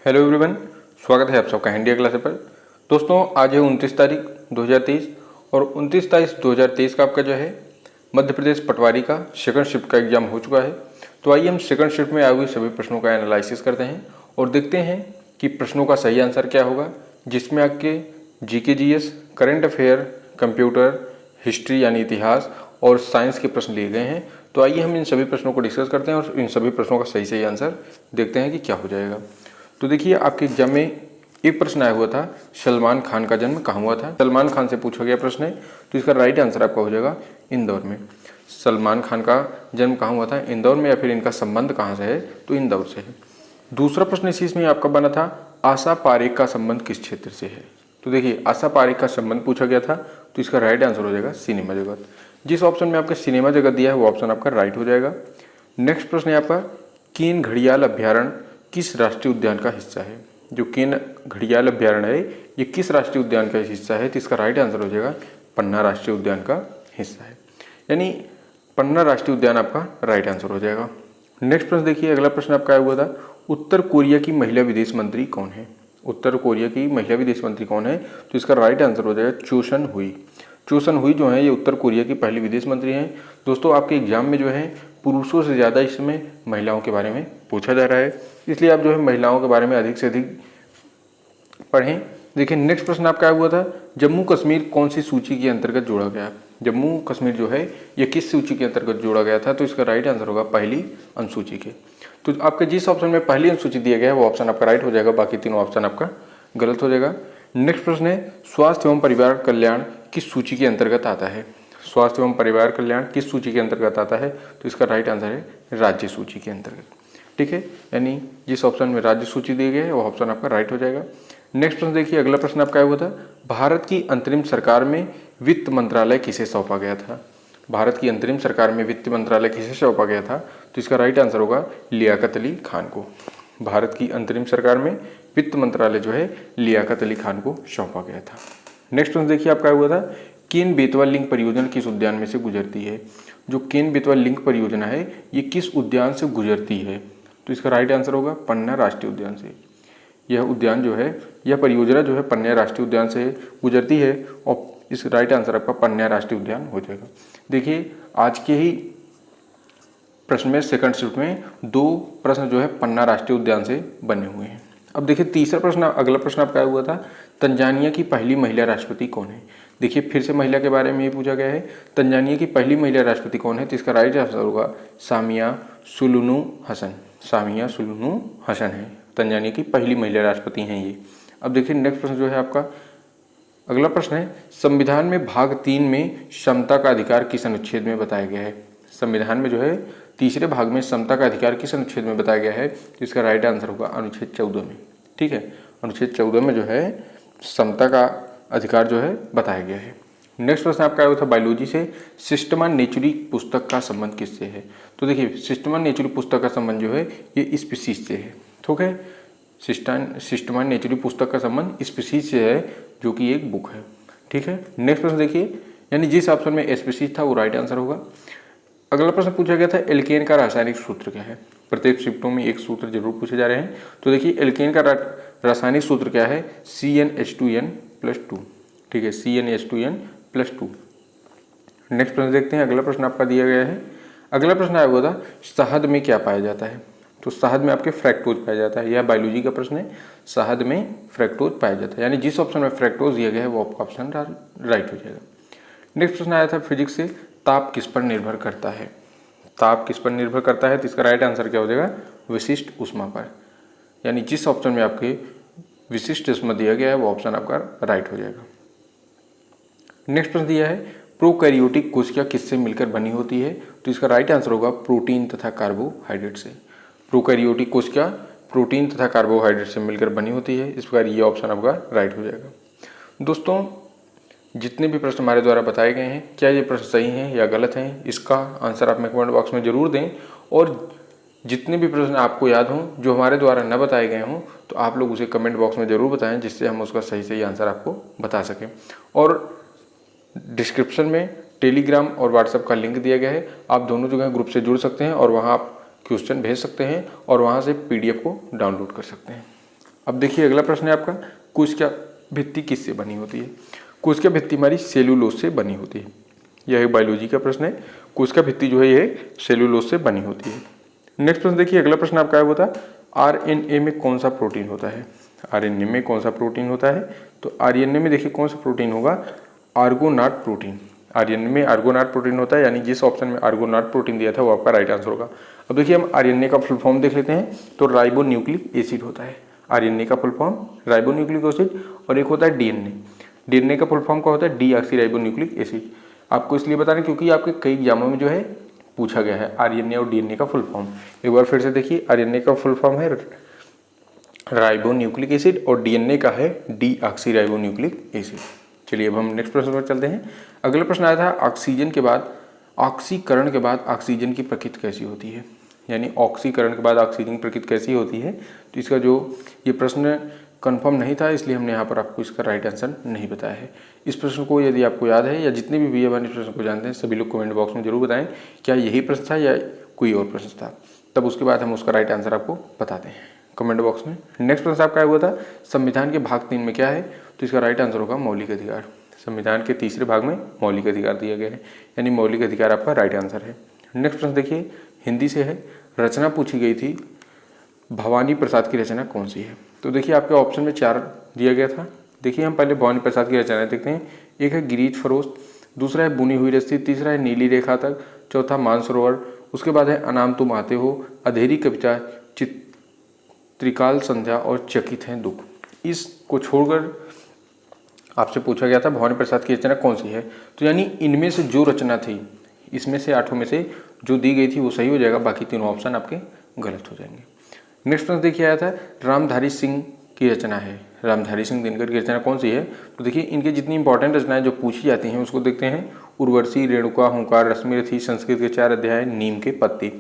Hello everyone, स्वागत है आप सबका इंडिया क्लास पर। दोस्तों आज है 29 तारीख 2023 और 29 तारीख 2023 का आपका जो है मध्य प्रदेश पटवारी का सेकंड शिफ्ट का एग्जाम हो चुका है। तो आइए हम सेकंड शिफ्ट में आए हुए सभी प्रश्नों का एनालिसिस करते हैं और देखते हैं कि प्रश्नों का सही आंसर क्या होगा, जिसमें आपके GK GS, current affair, computer, history यानी इतिहास और साइंस के प्रश्न लिए गए हैं। तो आइए हम इन सभी प्रश्नों को डिस्कस करते हैं और इन सभी प्रश्नों का सही आंसर देखते हैं कि क्या हो जाएगा। तो देखिए आपके एग्जाम में एक प्रश्न आया हुआ था, सलमान खान का जन्म कहाँ हुआ था। सलमान खान से पूछा गया प्रश्न है, तो इसका राइट आंसर आपका हो जाएगा इंदौर में। सलमान खान का जन्म कहाँ हुआ था, इंदौर में, या फिर इनका संबंध कहाँ से है, तो इंदौर से है। दूसरा प्रश्न इसी में आपका बना था, आशा पारेख का संबंध किस क्षेत्र से है। तो देखिए आशा पारेख का संबंध पूछा गया था, तो इसका राइट आंसर हो जाएगा सिनेमा जगत। जिस ऑप्शन में आपका सिनेमा जगत दिया है वो ऑप्शन आपका राइट हो जाएगा। नेक्स्ट प्रश्न है आपका, केन घड़ियाल अभ्यारण्य किस राष्ट्रीय उद्यान का हिस्सा है। जो केन घड़ियाल अभ्यारण्य है ये किस राष्ट्रीय उद्यान का हिस्सा है, तो इसका राइट आंसर हो जाएगा पन्ना राष्ट्रीय उद्यान का हिस्सा है, यानी पन्ना राष्ट्रीय उद्यान आपका राइट आंसर हो जाएगा। नेक्स्ट प्रश्न देखिए, अगला प्रश्न आपका आया हुआ था, उत्तर कोरिया की महिला विदेश मंत्री कौन है। उत्तर कोरिया की महिला विदेश मंत्री कौन है, तो इसका राइट आंसर हो जाएगा चो सन हुई। चो सन हुई जो है ये उत्तर कोरिया की पहली विदेश मंत्री हैं। दोस्तों आपके एग्जाम में जो है पुरुषों से ज़्यादा इस समय महिलाओं के बारे में पूछा जा रहा है, इसलिए आप जो है महिलाओं के बारे में अधिक से अधिक पढ़ें। देखिए नेक्स्ट प्रश्न आपका आया हुआ था, जम्मू कश्मीर कौन सी सूची के अंतर्गत जोड़ा गया। जम्मू कश्मीर जो है ये किस सूची के अंतर्गत जोड़ा गया था, तो इसका राइट आंसर होगा पहली अनुसूची के। तो आपके जिस ऑप्शन में पहली अनुसूची दिया गया है वो ऑप्शन आपका राइट हो जाएगा, बाकी तीनों ऑप्शन आपका गलत हो जाएगा। नेक्स्ट प्रश्न है, स्वास्थ्य एवं परिवार कल्याण किस सूची के अंतर्गत आता है। स्वास्थ्य एवं परिवार कल्याण किस सूची के अंतर्गत आता है, तो इसका राइट आंसर है राज्य सूची के अंतर्गत। ठीक है, यानी जिस ऑप्शन में राज्य सूची दी गई है वो ऑप्शन आपका राइट हो जाएगा। नेक्स्ट प्रश्न देखिए, अगला प्रश्न आपका आया हुआ था, भारत की अंतरिम सरकार में वित्त मंत्रालय किसे सौंपा गया था। भारत की अंतरिम सरकार में वित्त मंत्रालय किसे सौंपा गया था, तो इसका राइट आंसर होगा लियाकत अली खान को। भारत की अंतरिम सरकार में वित्त मंत्रालय जो है लियाकत अली खान को सौंपा गया था। नेक्स्ट प्रश्न देखिए आपका हुआ था, केन बेतवा लिंक परियोजना किस उद्यान में से गुजरती है। जो केन बेतवा लिंक परियोजना है ये किस उद्यान से गुजरती है, तो इसका राइट आंसर होगा पन्ना राष्ट्रीय उद्यान से। यह उद्यान जो है, यह परियोजना जो है पन्ना राष्ट्रीय उद्यान से गुजरती है और इस राइट आंसर आपका पन्ना राष्ट्रीय उद्यान हो जाएगा। देखिए आज के ही प्रश्न में सेकंड शिफ्ट में दो प्रश्न जो है पन्ना राष्ट्रीय उद्यान से बने हुए हैं। अब देखिए तीसरा प्रश्न, अगला प्रश्न आपका हुआ था, तंजानिया की पहली महिला राष्ट्रपति कौन है। देखिए फिर से महिला के बारे में ये पूछा गया है, तंजानिया की पहली महिला राष्ट्रपति कौन है, तो इसका राइट आंसर होगा सामिया सुलूनू हसन। सामिया सुलूनू हसन है तंजानिया की पहली महिला राष्ट्रपति हैं ये। अब देखिए नेक्स्ट प्रश्न जो है आपका, अगला प्रश्न है, संविधान में भाग 3 में समता का अधिकार किस अनुच्छेद में बताया गया है। संविधान में जो है तीसरे भाग में समता का अधिकार किस अनुच्छेद में बताया गया है, तो इसका राइट आंसर होगा अनुच्छेद 14 में। ठीक है, अनुच्छेद 14 में जो है समता का अधिकार जो है बताया गया है। नेक्स्ट प्रश्न आपका आया था बायोलॉजी से, सिस्टमा नेचुरी पुस्तक का संबंध किससे है। तो देखिए सिस्टमा नेचुरी पुस्तक का संबंध जो है ये स्पीसीज से है। ठीक है, सिस्टमा नेचुरी पुस्तक का संबंध स्पीसीज से है जो कि एक बुक है। ठीक है, नेक्स्ट प्रश्न देखिए, यानी जिस ऑप्शन में स्पीसीज था वो राइट आंसर होगा। अगला प्रश्न पूछा गया था, एल्केन का रासायनिक सूत्र क्या है। प्रत्येक शिफ्टों में एक सूत्र जरूर पूछे जा रहे हैं। तो देखिए एल्केन का रासायनिक सूत्र क्या है, CnH2n+2। ठीक है, CnH2n+2। नेक्स्ट प्रश्न देखते हैं, अगला प्रश्न आपका दिया गया है। अगला प्रश्न आया हुआ था, शहद में क्या पाया जाता है। तो शहद में आपके फ्रैक्टोज पाया जाता है। यह बायोलॉजी का प्रश्न है, शहद में फ्रैक्टोज पाया जाता है, यानी जिस ऑप्शन में फ्रैक्टोज दिया गया है वो आपका ऑप्शन राइट हो जाएगा। नेक्स्ट प्रश्न आया था फिजिक्स से, ताप किस पर निर्भर करता है। ताप किस पर निर्भर करता है, तो इसका राइट आंसर क्या हो जाएगा, विशिष्ट ऊष्मा पर, यानी जिस ऑप्शन में आपके विशिष्ट ऊष्मा दिया गया है वो ऑप्शन आपका राइट हो जाएगा। नेक्स्ट प्रश्न दिया है, प्रोकैरियोटिक कोशिका किससे मिलकर बनी होती है, तो इसका राइट आंसर होगा प्रोटीन तथा कार्बोहाइड्रेट से। प्रोकैरियोटिक कोशिका प्रोटीन तथा कार्बोहाइड्रेट से मिलकर बनी होती है, इस प्रकार ये ऑप्शन आपका राइट हो जाएगा। दोस्तों जितने भी प्रश्न हमारे द्वारा बताए गए हैं, क्या ये प्रश्न सही हैं या गलत हैं, इसका आंसर आप कमेंट बॉक्स में ज़रूर दें। और जितने भी प्रश्न आपको याद हों जो हमारे द्वारा न बताए गए हों, तो आप लोग उसे कमेंट बॉक्स में ज़रूर बताएं, जिससे हम उसका सही आंसर आपको बता सकें। और डिस्क्रिप्शन में टेलीग्राम और व्हाट्सएप का लिंक दिया गया है, आप दोनों जगह ग्रुप से जुड़ सकते हैं और वहाँ आप क्वेश्चन भेज सकते हैं और वहाँ से PDF को डाउनलोड कर सकते हैं। अब देखिए अगला प्रश्न है आपका, कोशिका भित्ति किससे बनी होती है? कोशिका भित्ति हमारी सेलुलोज से बनी होती है। यह एक बायोलॉजी का प्रश्न है। कोशिका भित्ति जो है ये सेलुलोज से बनी होती है। नेक्स्ट प्रश्न देखिए, अगला प्रश्न आपका है था आरएनए में कौन सा प्रोटीन होता है? आरएनए में कौन सा प्रोटीन होता है? तो आरएनए में देखिए कौन सा प्रोटीन होगा? आर्गोनाट प्रोटीन। आरएनए में आर्गोनाट प्रोटीन होता है, यानी जिस ऑप्शन में आर्गोनाट प्रोटीन दिया था वो आपका राइट आंसर होगा। अब देखिए हम आरएनए का फुल फॉर्म देख लेते हैं, तो राइबोन्यूक्लिक एसिड होता है। आरएनए का फुल फॉर्म राइबोन्यूक्लिक एसिड, और एक होता है डीएनए। डीएनए का फुल फॉर्म क्या होता है? Deoxyribonucleic acid. आपको इसलिए बता रहे हैं क्योंकि आपके कई एग्जामों में जो है पूछा गया है आरएनए और डीएनए का फुल फॉर्म। एक बार फिर से देखिए, आरएनए का फुल फॉर्म है राइबोन्यूक्लिक एसिड और डीएनए का है डीऑक्सीराइबोन्यूक्लिक एसिड। चलिए अब हम नेक्स्ट प्रश्न पर चलते हैं। अगला प्रश्न आया था ऑक्सीजन के बाद ऑक्सीकरण के बाद ऑक्सीजन की प्रकृति कैसी होती है? यानी ऑक्सीकरण के बाद ऑक्सीजन की प्रकृति कैसी होती है? तो इसका जो ये प्रश्न कंफर्म नहीं था, इसलिए हमने यहाँ पर आपको इसका राइट आंसर नहीं बताया है। इस प्रश्न को यदि आपको याद है या जितने भी भैया इस प्रश्न को जानते हैं सभी लोग कमेंट बॉक्स में जरूर बताएं क्या यही प्रश्न था या कोई और प्रश्न था, तब उसके बाद हम उसका राइट आंसर आपको बताते हैं कमेंट बॉक्स में। नेक्स्ट प्रश्न आपका हुआ था संविधान के भाग 3 में क्या है? तो इसका राइट आंसर होगा मौलिक अधिकार। संविधान के तीसरे भाग में मौलिक अधिकार दिया गया है, यानी मौलिक अधिकार आपका राइट आंसर है। नेक्स्ट प्रश्न देखिए, हिंदी से है। रचना पूछी गई थी, भवानी प्रसाद की रचना कौन सी है? तो देखिए आपके ऑप्शन में 4 दिया गया था। देखिए हम पहले भवानी प्रसाद की रचनाएं देखते हैं। एक है गिरीश फरोश, दूसरा है बुनी हुई रस्सी, तीसरा है नीली रेखा तक, चौथा मानसरोवर, उसके बाद है अनाम तुम आते हो, अधेरी कविता, त्रिकाल संध्या और चकित हैं दुख। इसको छोड़कर आपसे पूछा गया था भवानी प्रसाद की रचना कौन सी है? तो यानी इनमें से जो रचना थी, इसमें से 8 में से जो दी गई थी वो सही हो जाएगा, बाकी तीनों ऑप्शन आपके गलत हो जाएंगे। नेक्स्ट प्रश्न देखिए आया था रामधारी सिंह की रचना है। रामधारी सिंह दिनकर की रचना कौन सी है? तो देखिए इनकी जितनी इंपॉर्टेंट रचनाएं जो पूछी जाती हैं उसको देखते हैं। उर्वशी, रेणुका, हुंकार, रश्मिरथी, संस्कृत के 4 अध्याय, नीम के पत्ते।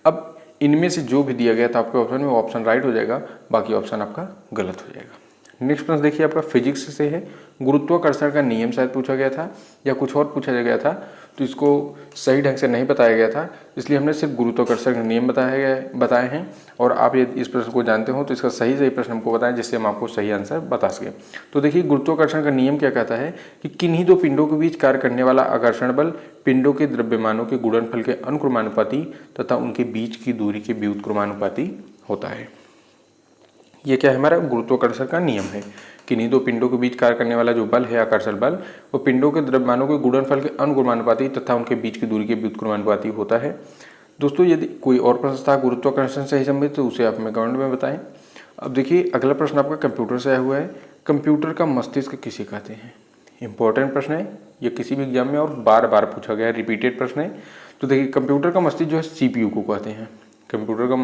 अब इनमें से जो भी दिया गया था आपके ऑप्शन में वो ऑप्शन राइट हो जाएगा, बाकी ऑप्शन आपका गलत हो जाएगा। नेक्स्ट प्रश्न देखिए आपका फिजिक्स से है। गुरुत्वाकर्षण का नियम शायद पूछा गया था या कुछ और पूछा गया था, तो इसको सही ढंग से नहीं बताया गया था, इसलिए हमने सिर्फ गुरुत्वाकर्षण का नियम बताए हैं। और आप यदि इस प्रश्न को जानते हो तो इसका सही प्रश्न हमको बताएं, जिससे हम आपको सही आंसर बता सकें। तो देखिए गुरुत्वाकर्षण का नियम क्या कहता है कि किन्हीं दो पिंडों के बीच कार्य करने वाला आकर्षण बल पिंडों के द्रव्यमानों के गुणनफल के अनुक्रमानुपाती तथा उनके बीच की दूरी के व्युत्क्रमानुपाती होता है। ये क्या है? हमारा गुरुत्वाकर्षण का नियम है। किन्हीं दो पिंडों के बीच कार्य करने वाला जो बल है आकर्षण बल, वो पिंडों के द्रव्यमानों के गुणनफल के अनुक्रमानुपाती तथा उनके बीच की दूरी के व्युत्क्रमानुपाती होता है। दोस्तों यदि कोई और प्रश्न था गुरुत्वाकर्षण से ही संबंधित तो उसे आप हमें कमेंट में बताएं। अब देखिए अगला प्रश्न आपका कंप्यूटर से आया हुआ है। कंप्यूटर का मस्तिष्क किसे कहते हैं? इंपॉर्टेंट प्रश्न है, ये किसी भी एग्जाम में और बार बार पूछा गया है, रिपीटेड प्रश्न है। तो देखिए कंप्यूटर का मस्तिष्क जो है CPU को कहते हैं। कंप्यूटर का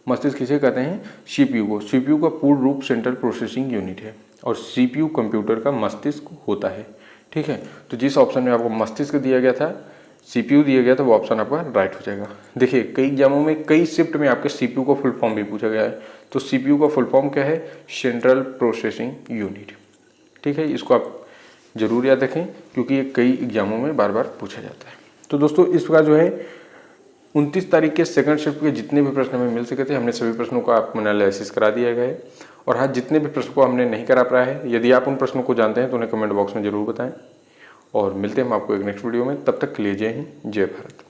मस्तिष्क किसे कहते हैं? CPU को। CPU का पूर्ण रूप सेंट्रल प्रोसेसिंग यूनिट है और CPU कंप्यूटर का मस्तिष्क होता है। ठीक है, तो जिस ऑप्शन में आपको मस्तिष्क दिया गया था, CPU दिया गया था, वो ऑप्शन आपका राइट हो जाएगा। देखिए कई एग्जामों में कई शिफ्ट में आपके CPU का फुल फॉर्म भी पूछा गया है, तो CPU का फुल फॉर्म क्या है? Central processing unit. ठीक है, इसको आप जरूर याद रखें क्योंकि ये कई एग्जामों में बार बार पूछा जाता है। तो दोस्तों इस प्रकार जो है 29 तारीख के सेकंड शिफ्ट के जितने भी प्रश्न हमें मिल सके थे हमने सभी प्रश्नों का आपको एनालिसिस करा दिया गया है। और हाँ, जितने भी प्रश्न को हमने नहीं करा पाया है, यदि आप उन प्रश्नों को जानते हैं तो उन्हें कमेंट बॉक्स में जरूर बताएं। और मिलते हैं हम आपको एक नेक्स्ट वीडियो में, तब तक के लिए जय हिंद, जय भारत।